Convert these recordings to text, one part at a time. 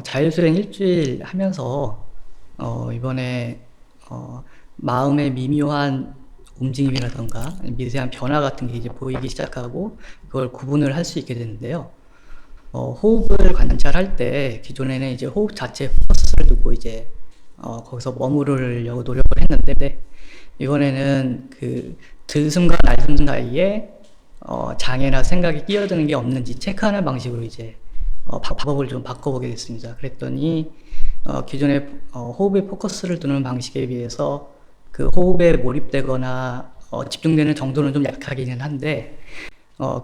자율수행 일주일 하면서 이번에 마음의 미묘한 움직임이라던가 미세한 변화 같은 게 이제 보이기 시작하고 그걸 구분을 할 수 있게 되는데요. 호흡을 관찰할 때 기존에는 이제 호흡 자체에 포커스를 두고 이제 거기서 머무르려고 노력을 했는데 이번에는 그 들숨과 날숨 사이에 장애나 생각이 끼어드는 게 없는지 체크하는 방식으로 이제 방법을 좀 바꿔보게 됐습니다. 그랬더니 기존에 호흡에 포커스를 두는 방식에 비해서 그 호흡에 몰입되거나 집중되는 정도는 좀 약하기는 한데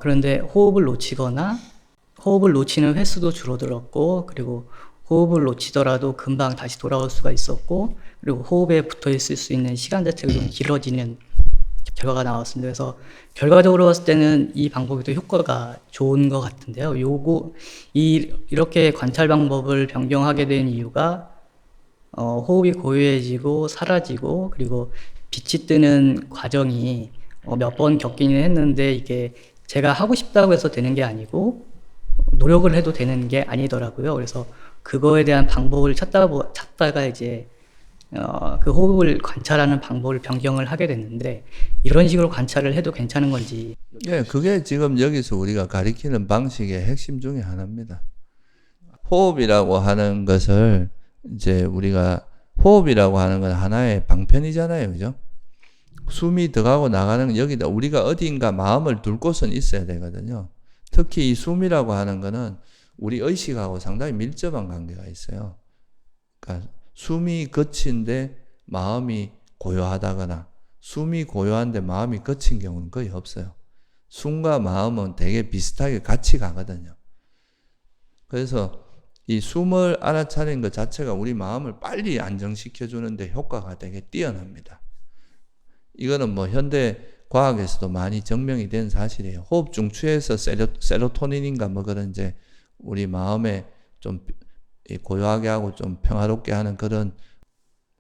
그런데 호흡을 놓치는 횟수도 줄어들었고 그리고 호흡을 놓치더라도 금방 다시 돌아올 수가 있었고 그리고 호흡에 붙어 있을 수 있는 시간 자체가 좀 길어지는 결과가 나왔습니다. 그래서 결과적으로 봤을 때는 이 방법이 더 효과가 좋은 것 같은데요. 이렇게 관찰 방법을 변경하게 된 이유가 호흡이 고요해지고 사라지고 그리고 빛이 뜨는 과정이 몇 번 겪기는 했는데 이게 제가 하고 싶다고 해서 되는 게 아니고 노력을 해도 되는 게 아니더라고요. 그래서 그거에 대한 방법을 찾다가 이제 그 호흡을 관찰하는 방법을 변경을 하게 됐는데 이런 식으로 관찰을 해도 괜찮은 건지. 예, 그게 지금 여기서 우리가 가리키는 방식의 핵심 중에 하나입니다. 호흡이라고 하는 것을 이제 우리가 호흡이라고 하는 건 하나의 방편이잖아요. 그죠? 숨이 들어가고 나가는 여기다 우리가 어디인가 마음을 둘 곳은 있어야 되거든요. 특히 이 숨이라고 하는 거는 우리 의식하고 상당히 밀접한 관계가 있어요. 그러니까 숨이 거친데 마음이 고요하다거나 숨이 고요한데 마음이 거친 경우는 거의 없어요. 숨과 마음은 되게 비슷하게 같이 가거든요. 그래서 이 숨을 알아차리는 것 자체가 우리 마음을 빨리 안정시켜 주는데 효과가 되게 뛰어납니다. 이거는 뭐 현대 과학에서도 많이 증명이 된 사실이에요. 호흡 중추에서 세로토닌인가 뭐 그런 이제 우리 마음에 좀 고요하게 하고 좀 평화롭게 하는 그런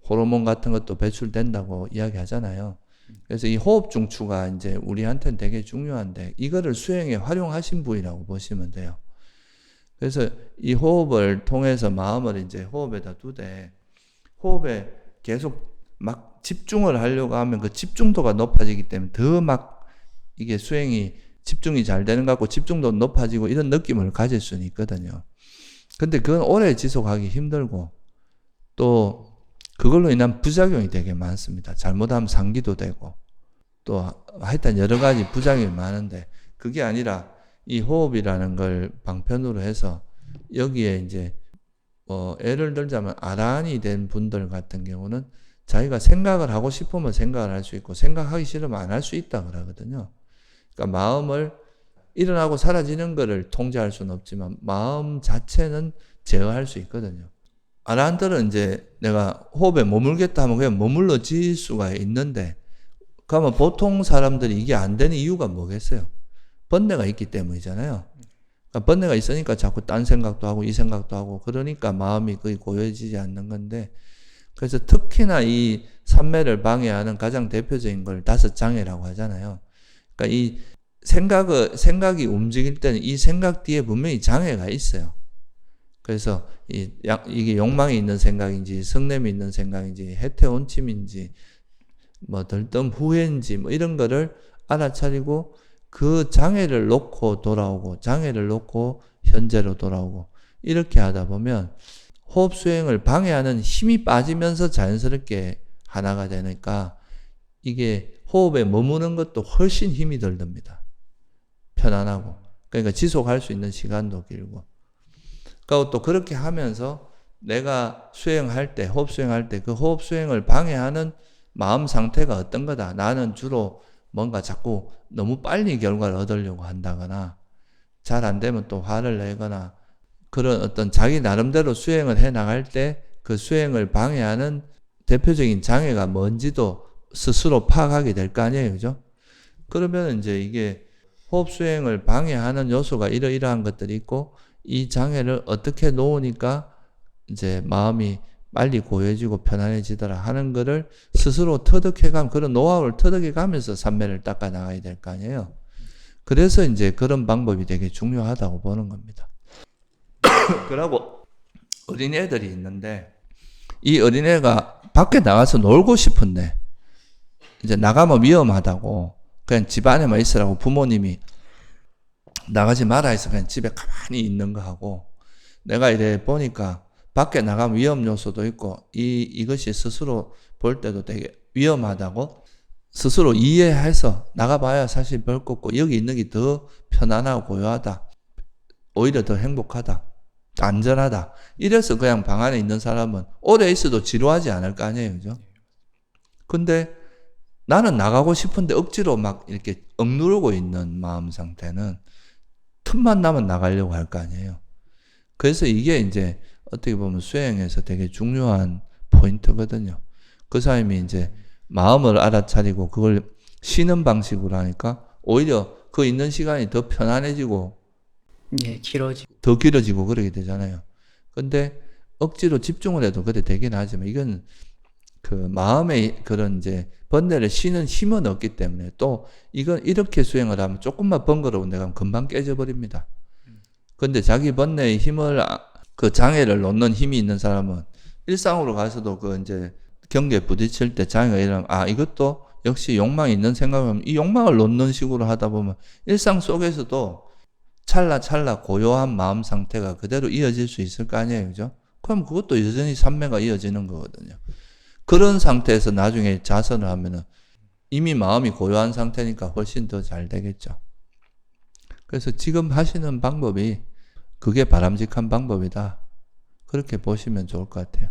호르몬 같은 것도 배출된다고 이야기하잖아요. 그래서 이 호흡 중추가 이제 우리한테는 되게 중요한데 이거를 수행에 활용하신 부위라고 보시면 돼요. 그래서 이 호흡을 통해서 마음을 이제 호흡에다 두되 호흡에 계속 막 집중을 하려고 하면 그 집중도가 높아지기 때문에 더 막 이게 수행이 집중이 잘 되는 것 같고 집중도 높아지고 이런 느낌을 가질 수는 있거든요. 근데 그건 오래 지속하기 힘들고 또 그걸로 인한 부작용이 되게 많습니다. 잘못하면 상기도 되고 또 하여튼 여러 가지 부작용이 많은데 그게 아니라 이 호흡이라는 걸 방편으로 해서 여기에 이제 예를 들자면 아란이 된 분들 같은 경우는 자기가 생각을 하고 싶으면 생각을 할 수 있고 생각하기 싫으면 안 할 수 있다 그러거든요. 그러니까 마음을 일어나고 사라지는 것을 통제할 수는 없지만 마음 자체는 제어할 수 있거든요. 아란들은 이제 내가 호흡에 머물겠다 하면 그냥 머물러질 수가 있는데 그러면 보통 사람들이 이게 안 되는 이유가 뭐겠어요? 번뇌가 있기 때문이잖아요. 그러니까 번뇌가 있으니까 자꾸 딴 생각도 하고 이 생각도 하고 그러니까 마음이 거의 고요해지지 않는 건데 그래서 특히나 이 삼매를 방해하는 가장 대표적인 걸 5장애라고 하잖아요. 그러니까 이 생각이 움직일 때는 이 생각 뒤에 분명히 장애가 있어요. 그래서 이게 욕망이 있는 생각인지 성냄이 있는 생각인지 해태온침인지 뭐 들뜸 후회인지 뭐 이런 거를 알아차리고 그 장애를 놓고 돌아오고 장애를 놓고 현재로 돌아오고 이렇게 하다 보면 호흡 수행을 방해하는 힘이 빠지면서 자연스럽게 하나가 되니까 이게 호흡에 머무는 것도 훨씬 힘이 덜 듭니다. 편안하고 그러니까 지속할 수 있는 시간도 길고 그리고 또 그렇게 하면서 내가 수행할 때 호흡 수행할 때 그 호흡 수행을 방해하는 마음 상태가 어떤 거다. 나는 주로 뭔가 자꾸 너무 빨리 결과를 얻으려고 한다거나 잘 안 되면 또 화를 내거나 그런 어떤 자기 나름대로 수행을 해 나갈 때 그 수행을 방해하는 대표적인 장애가 뭔지도 스스로 파악하게 될 거 아니에요. 그죠? 그러면 이제 이게 호흡 수행을 방해하는 요소가 이러이러한 것들이 있고 이 장애를 어떻게 놓으니까 이제 마음이 빨리 고요해지고 편안해지더라 하는 거를 스스로 터득해가면 그런 노하우를 터득해가면서 삼매를 닦아 나가야 될 거 아니에요. 그래서 이제 그런 방법이 되게 중요하다고 보는 겁니다. 그러고 어린애들이 있는데 이 어린애가 밖에 나가서 놀고 싶은데 이제 나가면 위험하다고 그냥 집 안에만 있으라고 부모님이 나가지 말아 해서 그냥 집에 가만히 있는 거 하고 내가 이래 보니까 밖에 나가면 위험 요소도 있고 이것이 스스로 볼 때도 되게 위험하다고 스스로 이해해서 나가봐야 사실 별 거 없고 여기 있는 게 더 편안하고 고요하다. 오히려 더 행복하다. 안전하다. 이래서 그냥 방 안에 있는 사람은 오래 있어도 지루하지 않을 거 아니에요. 그죠? 근데 나는 나가고 싶은데 억지로 막 이렇게 억누르고 있는 마음 상태는 틈만 나면 나가려고 할 거 아니에요. 그래서 이게 이제 어떻게 보면 수행에서 되게 중요한 포인트거든요. 그 사람이 이제 마음을 알아차리고 그걸 쉬는 방식으로 하니까 오히려 그 있는 시간이 더 편안해지고 예, 길어지고. 더 길어지고 그러게 되잖아요. 근데 억지로 집중을 해도 그래 되긴 하지만 이건 그 마음의 그런 이제 번뇌를 쉬는 힘은 없기 때문에 또 이건 이렇게 수행을 하면 조금만 번거로운 데가 금방 깨져버립니다. 근데 자기 번뇌의 힘을 그 장애를 놓는 힘이 있는 사람은 일상으로 가서도 그 이제 경계에 부딪힐 때 장애가 일어나면 이것도 역시 욕망이 있는 생각하면 이 욕망을 놓는 식으로 하다 보면 일상 속에서도 찰나찰나 고요한 마음 상태가 그대로 이어질 수 있을 거 아니에요. 그죠? 그럼 그것도 여전히 삼매가 이어지는 거거든요. 그런 상태에서 나중에 자선을 하면은 이미 마음이 고요한 상태니까 훨씬 더 잘 되겠죠. 그래서 지금 하시는 방법이 그게 바람직한 방법이다. 그렇게 보시면 좋을 것 같아요.